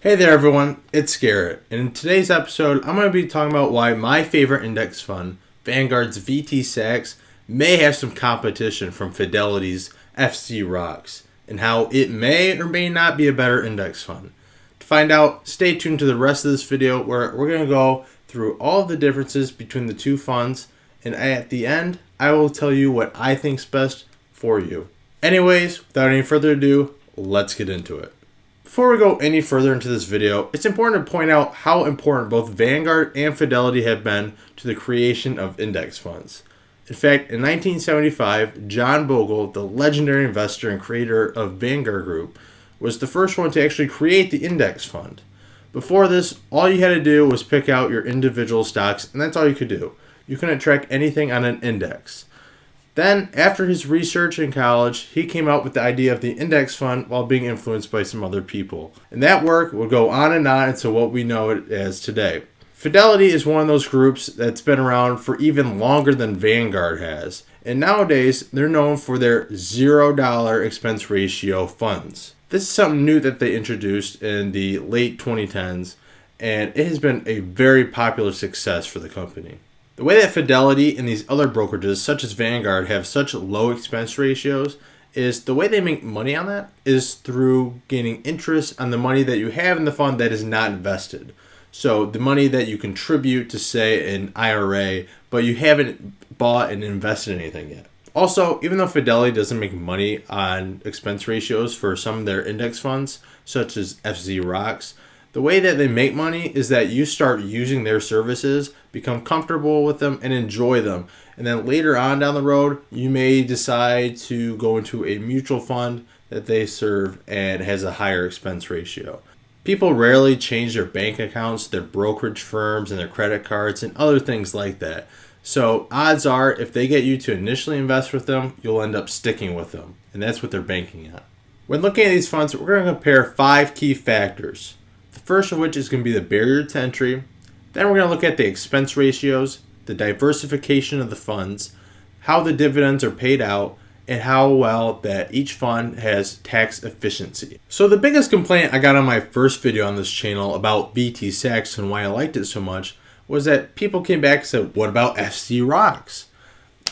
Hey there everyone, it's Garrett, and in today's episode I'm going to be talking about why my favorite index fund, Vanguard's VTSAX, may have some competition from Fidelity's FZROX, and how it may or may not be a better index fund. To find out, stay tuned to the rest of this video where we're going to go through all of the differences between the two funds, and at the end I will tell you what I think's best for you. Anyways, without any further ado, let's get into it. Before we go any further into this video, it's important to point out how important both Vanguard and Fidelity have been to the creation of index funds. In fact, in 1975, John Bogle, the legendary investor and creator of Vanguard Group, was the first one to actually create the index fund. Before this, all you had to do was pick out your individual stocks, and that's all you could do. You couldn't track anything on an index. Then, after his research in college, he came out with the idea of the index fund while being influenced by some other people. And that work will go on and on until what we know it as today. Fidelity is one of those groups that's been around for even longer than Vanguard has. And nowadays, they're known for their $0 expense ratio funds. This is something new that they introduced in the late 2010s, and it has been a very popular success for the company. The way that Fidelity and these other brokerages, such as Vanguard, have such low expense ratios is the way they make money on that is through gaining interest on the money that you have in the fund that is not invested. So the money that you contribute to, say, an IRA, but you haven't bought and invested in anything yet. Also, even though Fidelity doesn't make money on expense ratios for some of their index funds, such as FZROX, the way that they make money is that you start using their services, become comfortable with them, and enjoy them. And then later on down the road, you may decide to go into a mutual fund that they serve and has a higher expense ratio. People rarely change their bank accounts, their brokerage firms, and their credit cards, and other things like that. So odds are, if they get you to initially invest with them, you'll end up sticking with them. And that's what they're banking on. When looking at these funds, we're going to compare 5 key factors. The first of which is going to be the barrier to entry. Then we're going to look at the expense ratios, the diversification of the funds, how the dividends are paid out, and how well that each fund has tax efficiency. So the biggest complaint I got on my first video on this channel about VTSAX and why I liked it so much was that people came back and said, what about FZROX?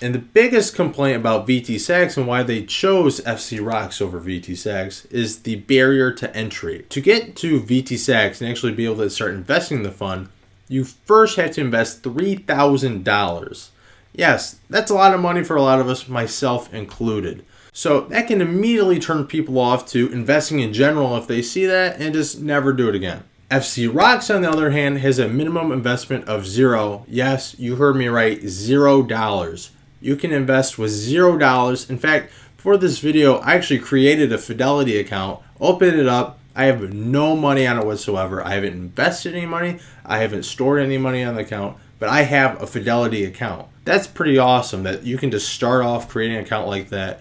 And the biggest complaint about VTSAX and why they chose FZROX over VTSAX is the barrier to entry. To get to VTSAX and actually be able to start investing in the fund, you first have to invest $3,000. Yes, that's a lot of money for a lot of us, myself included. So that can immediately turn people off to investing in general if they see that and just never do it again. FZROX, on the other hand, has a minimum investment of $0. Yes, you heard me right, $0. You can invest with $0. In fact, for this video, I actually created a Fidelity account, opened it up. I have no money on it whatsoever. I haven't invested any money. I haven't stored any money on the account, but I have a Fidelity account. That's pretty awesome that you can just start off creating an account like that.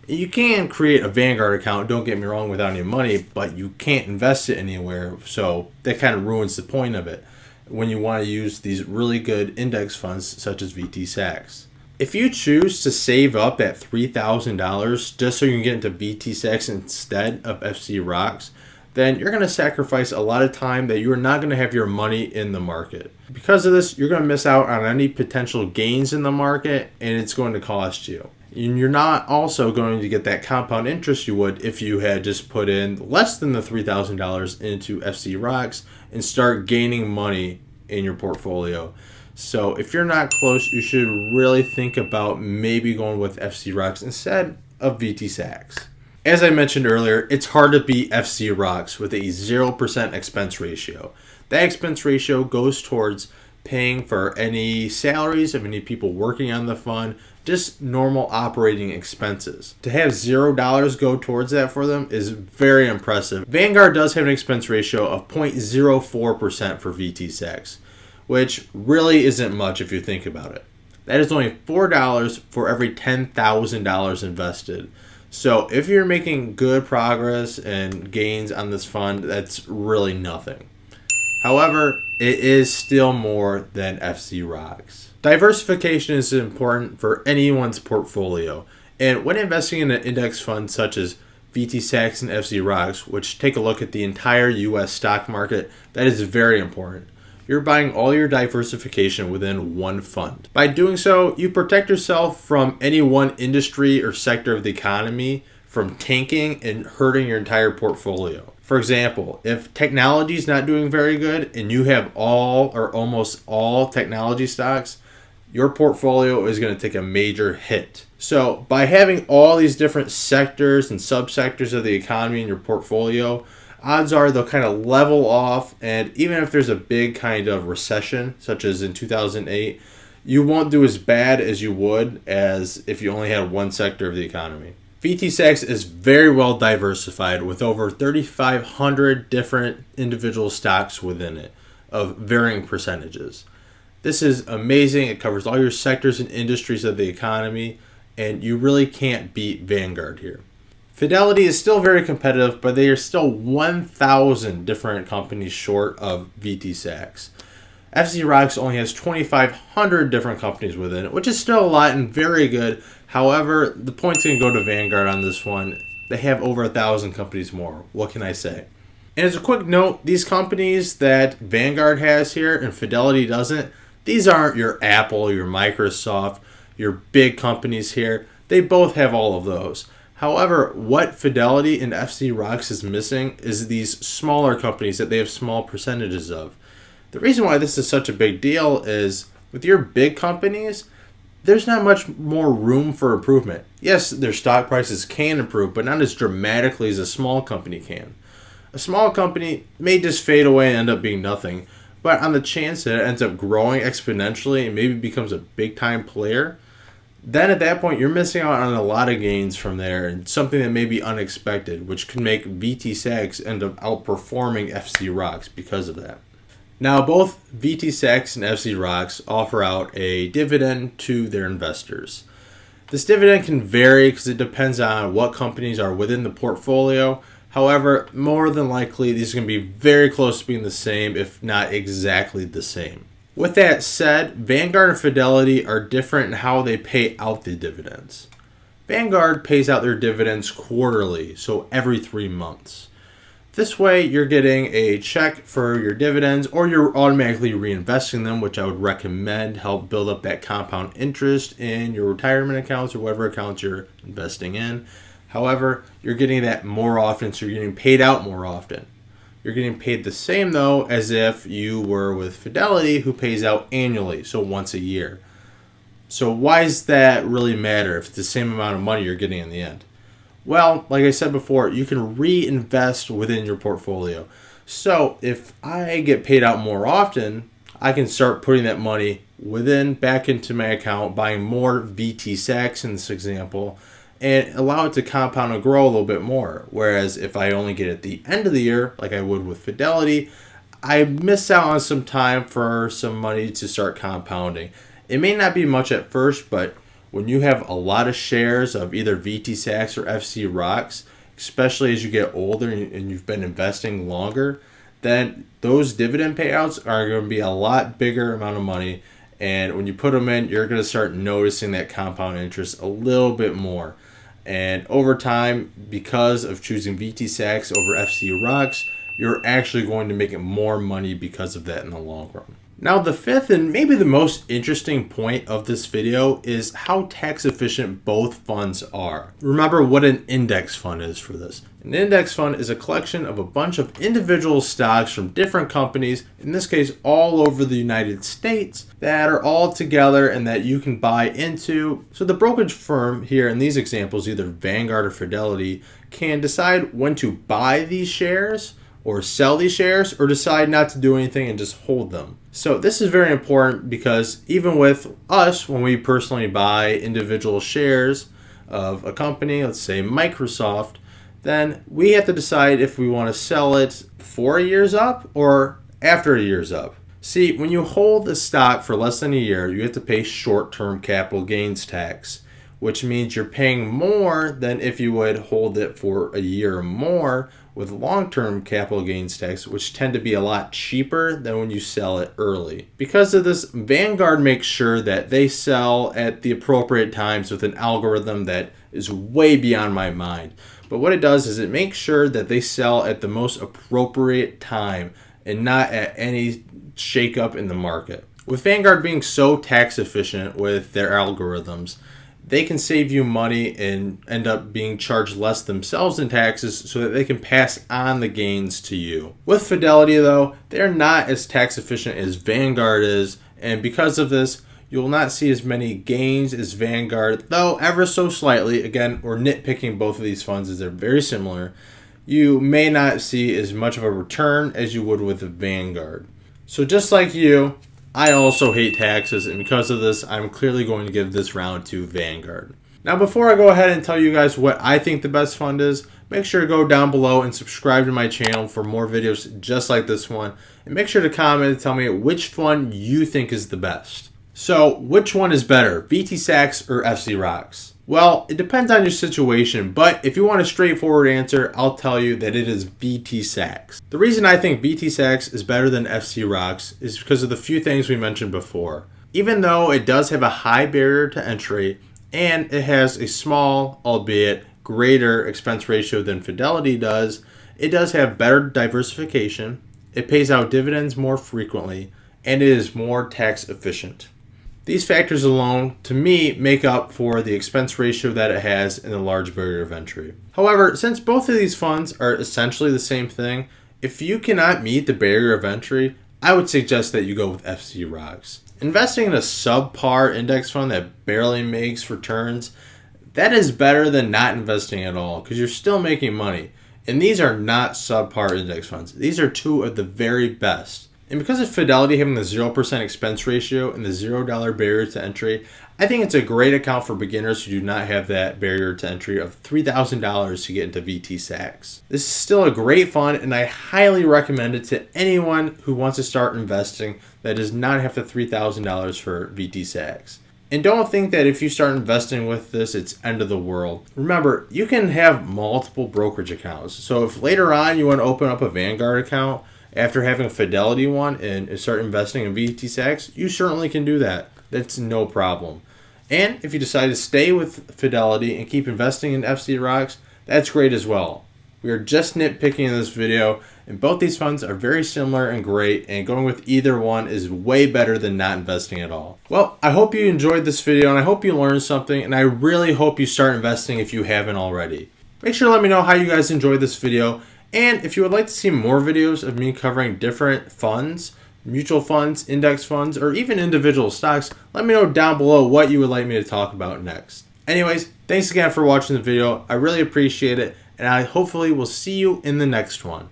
You can create a Vanguard account, don't get me wrong, without any money, but you can't invest it anywhere, so that kind of ruins the point of it when you want to use these really good index funds such as VTSAX. If you choose to save up that $3,000 just so you can get into VTSAX instead of FZROX, then you're going to sacrifice a lot of time that you're not going to have your money in the market. Because of this, you're going to miss out on any potential gains in the market, and it's going to cost you. And you're not also going to get that compound interest you would if you had just put in less than the $3,000 into FZROX and start gaining money in your portfolio. So if you're not close, you should really think about maybe going with FZROX instead of VTSAX. As I mentioned earlier, it's hard to beat FZROX with a 0% expense ratio. That expense ratio goes towards paying for any salaries of any people working on the fund, just normal operating expenses. To have $0 go towards that for them is very impressive. Vanguard does have an expense ratio of 0.04% for VTSAX, which really isn't much if you think about it. That is only $4 for every $10,000 invested. So if you're making good progress and gains on this fund, that's really nothing. However, it is still more than FZROX. Diversification is important for anyone's portfolio. And when investing in an index fund such as VTSAX, and FZROX, which take a look at the entire US stock market. That is very important. You're buying all your diversification within one fund. By doing so, you protect yourself from any one industry or sector of the economy from tanking and hurting your entire portfolio. For example, if technology is not doing very good and you have all or almost all technology stocks, your portfolio is going to take a major hit. So by having all these different sectors and subsectors of the economy in your portfolio, odds are they'll kind of level off, and even if there's a big kind of recession, such as in 2008, you won't do as bad as you would as if you only had one sector of the economy. VTSAX is very well diversified with over 3,500 different individual stocks within it of varying percentages. This is amazing. It covers all your sectors and industries of the economy, and you really can't beat Vanguard here. Fidelity is still very competitive, but they are still 1,000 different companies short of VTSAX. FZROX only has 2,500 different companies within it, which is still a lot and very good. However, the point's going to go to Vanguard on this one. They have over 1,000 companies more. What can I say? And as a quick note, these companies that Vanguard has here and Fidelity doesn't, these aren't your Apple, your Microsoft, your big companies here. They both have all of those. However, what Fidelity and FZROX is missing is these smaller companies that they have small percentages of. The reason why this is such a big deal is with your big companies, there's not much more room for improvement. Yes, their stock prices can improve, but not as dramatically as a small company can. A small company may just fade away and end up being nothing, but on the chance that it ends up growing exponentially and maybe becomes a big-time player, then at that point you're missing out on a lot of gains from there and something that may be unexpected, which could make VTSAX end up outperforming FZROX because of that. Now, both VTSAX and FZROX offer out a dividend to their investors. This dividend can vary because it depends on what companies are within the portfolio. However, more than likely, these are going to be very close to being the same, if not exactly the same. With that said, Vanguard and Fidelity are different in how they pay out the dividends. Vanguard pays out their dividends quarterly, so every 3 months. This way, you're getting a check for your dividends, or you're automatically reinvesting them, which I would recommend help build up that compound interest in your retirement accounts or whatever accounts you're investing in. However, you're getting that more often, so you're getting paid out more often. You're getting paid the same, though, as if you were with Fidelity, who pays out annually, so once a year. So why does that really matter if it's the same amount of money you're getting in the end? Well, like I said before, you can reinvest within your portfolio. So if I get paid out more often, I can start putting that money back into my account, buying more VTSAX in this example, and allow it to compound and grow a little bit more. Whereas if I only get it at the end of the year, like I would with Fidelity, I miss out on some time for some money to start compounding. It may not be much at first, but when you have a lot of shares of either VTSAX or FZROX, especially as you get older and you've been investing longer, then those dividend payouts are going to be a lot bigger amount of money. And when you put them in, you're going to start noticing that compound interest a little bit more. And over time, because of choosing VTSAX over FZROX, you're actually going to make more money because of that in the long run. Now, the fifth and maybe the most interesting point of this video is how tax efficient both funds are. Remember what an index fund is for this. An index fund is a collection of a bunch of individual stocks from different companies, in this case all over the United States, that are all together and that you can buy into. So the brokerage firm here in these examples, either Vanguard or Fidelity, can decide when to buy these shares or sell these shares, or decide not to do anything and just hold them. So this is very important because even with us, when we personally buy individual shares of a company, let's say Microsoft, then we have to decide if we want to sell it before a year's up or after a year's up. See, when you hold a stock for less than a year, you have to pay short-term capital gains tax, which means you're paying more than if you would hold it for a year or more with long-term capital gains tax, which tend to be a lot cheaper than when you sell it early. Because of this, Vanguard makes sure that they sell at the appropriate times with an algorithm that is way beyond my mind. But what it does is it makes sure that they sell at the most appropriate time and not at any shakeup in the market. With Vanguard being so tax efficient with their algorithms, they can save you money and end up being charged less themselves in taxes so that they can pass on the gains to you. With Fidelity though, they're not as tax efficient as Vanguard is, and because of this, you will not see as many gains as Vanguard, though ever so slightly. Again, we're nitpicking both of these funds as they're very similar. You may not see as much of a return as you would with the Vanguard. So just like you, I also hate taxes, and because of this, I'm clearly going to give this round to Vanguard. Now, before I go ahead and tell you guys what I think the best fund is, make sure to go down below and subscribe to my channel for more videos just like this one. And make sure to comment and tell me which fund you think is the best. So, which one is better, VTSAX or FZROX? Well, it depends on your situation, but if you want a straightforward answer, I'll tell you that it is VTSAX. The reason I think VTSAX is better than FZROX is because of the few things we mentioned before. Even though it does have a high barrier to entry and it has a small, albeit greater expense ratio than Fidelity does, it does have better diversification, it pays out dividends more frequently, and it is more tax efficient. These factors alone, to me, make up for the expense ratio that it has and the large barrier of entry. However, since both of these funds are essentially the same thing, if you cannot meet the barrier of entry, I would suggest that you go with FZROX. Investing in a subpar index fund that barely makes returns, that is better than not investing at all because you're still making money. And these are not subpar index funds. These are two of the very best. And because of Fidelity having the 0% expense ratio and the $0 barrier to entry, I think it's a great account for beginners who do not have that barrier to entry of $3,000 to get into VTSAX. This is still a great fund, and I highly recommend it to anyone who wants to start investing that does not have the $3,000 for VTSAX. And don't think that if you start investing with this, it's end of the world. Remember, you can have multiple brokerage accounts. So if later on you want to open up a Vanguard account, after having a Fidelity one and start investing in VTSAX, you certainly can do that. That's no problem. And if you decide to stay with Fidelity and keep investing in FZROX, that's great as well. We are just nitpicking in this video, and both these funds are very similar and great, and going with either one is way better than not investing at all. Well, I hope you enjoyed this video, and I hope you learned something, and I really hope you start investing if you haven't already. Make sure to let me know how you guys enjoyed this video. And if you would like to see more videos of me covering different funds, mutual funds, index funds, or even individual stocks, let me know down below what you would like me to talk about next. Anyways, thanks again for watching the video. I really appreciate it, and I hopefully will see you in the next one.